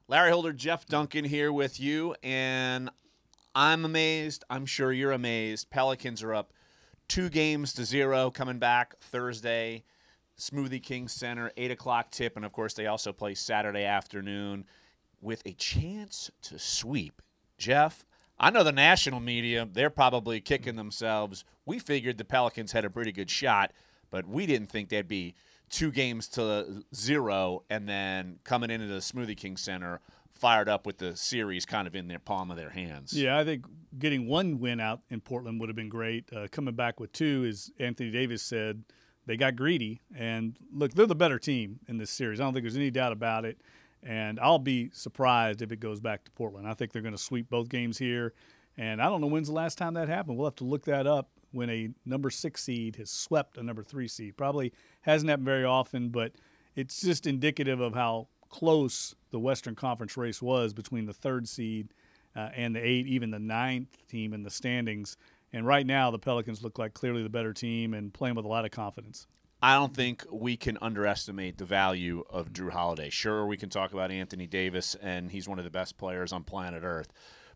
Larry Holder, Jeff Duncan here with you, and I'm amazed. I'm sure you're amazed. Pelicans are up 2-0 coming back Thursday. Smoothie King Center, 8 o'clock tip, and, of course, they also play Saturday afternoon with a chance to sweep. Jeff, I know the national media, they're probably kicking themselves. We figured the Pelicans had a pretty good shot, but we didn't think they'd be 2-0 and then coming into the Smoothie King Center fired up with the series kind of in their palm of their hands. Yeah, I think getting one win out in Portland would have been great. Coming back with two, as Anthony Davis said, they got greedy. And, look, they're the better team in this series. I don't think there's any doubt about it. And I'll be surprised if it goes back to Portland. I think they're going to sweep both games here. And I don't know when's the last time that happened. We'll have to look that up when a number 6 seed has swept a number 3 seed. Probably hasn't happened very often, but it's just indicative of how close the Western Conference race was between the 3rd seed and the 8, even the 9th team in the standings. And right now the Pelicans look like clearly the better team and playing with a lot of confidence. I don't think we can underestimate the value of Jrue Holiday. Sure, we can talk about Anthony Davis, and he's one of the best players on planet Earth.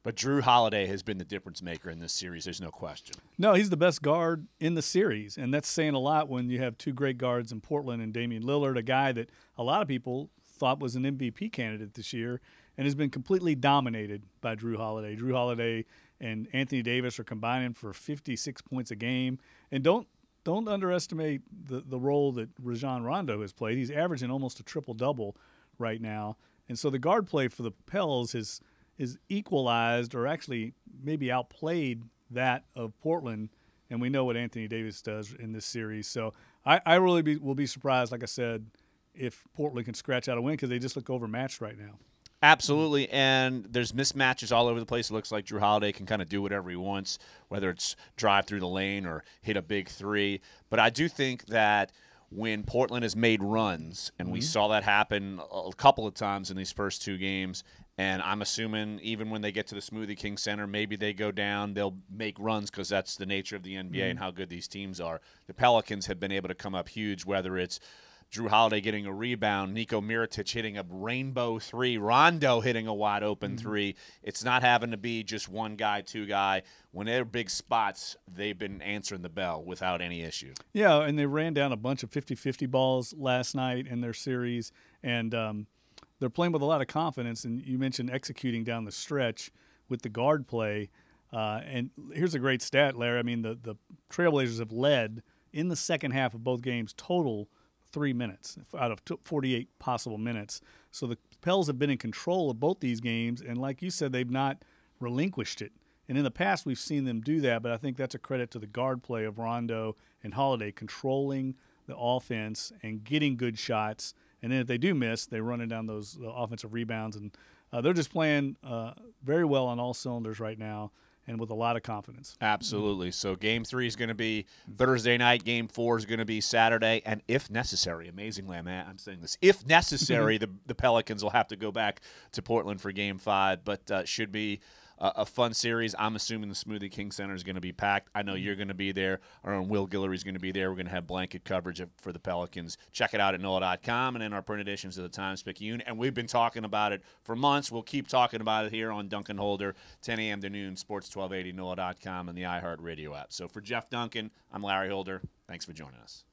But Jrue Holiday has been the difference maker in this series. There's no question. No, he's the best guard in the series, and that's saying a lot when you have two great guards in Portland and Damian Lillard, a guy that a lot of people thought was an MVP candidate this year and has been completely dominated by Jrue Holiday. Jrue Holiday and Anthony Davis are combining for 56 points a game. And don't underestimate the role that Rajon Rondo has played. He's averaging almost a triple-double right now. And so the guard play for the Pels is equalized or actually maybe outplayed that of Portland, and we know what Anthony Davis does in this series. So I really will be surprised, like I said, if Portland can scratch out a win because they just look overmatched right now. Absolutely, and there's mismatches all over the place. It looks like Jrue Holiday can kind of do whatever he wants, whether it's drive through the lane or hit a big three. But I do think that when Portland has made runs, and we saw that happen a couple of times in these first 2 games, and I'm assuming even when they get to the Smoothie King Center, maybe they go down, they'll make runs because that's the nature of the NBA and how good these teams are. The Pelicans have been able to come up huge, whether it's Jrue Holiday getting a rebound, Nico Mirotic hitting a rainbow 3, Rondo hitting a wide-open 3. It's not having to be just one guy, 2 guy. When they're big spots, they've been answering the bell without any issue. Yeah, and they ran down a bunch of 50-50 balls last night in their series, and they're playing with a lot of confidence. And you mentioned executing down the stretch with the guard play. And here's a great stat, Larry. I mean, the Trailblazers have led in the second half of both games total 3 minutes out of 48 possible minutes. So the Pels have been in control of both these games, and like you said, they've not relinquished it. And in the past, we've seen them do that, but I think that's a credit to the guard play of Rondo and Holiday, controlling the offense and getting good shots. And then if they do miss, they're running down those offensive rebounds. And they're just playing very well on all cylinders right now, and with a lot of confidence. Absolutely. So Game 3 is going to be Thursday night. Game 4 is going to be Saturday. And if necessary, amazingly, I'm saying this, if necessary, the Pelicans will have to go back to Portland for Game 5. But should be a fun series. I'm assuming the Smoothie King Center is going to be packed. I know you're going to be there. Our own Will Guillory is going to be there. We're going to have blanket coverage for the Pelicans. Check it out at NOLA.com and in our print editions of the Times-Picayune. And we've been talking about it for months. We'll keep talking about it here on Duncan Holder, 10 a.m. to noon, Sports 1280, NOLA.com, and the iHeartRadio app. So for Jeff Duncan, I'm Larry Holder. Thanks for joining us.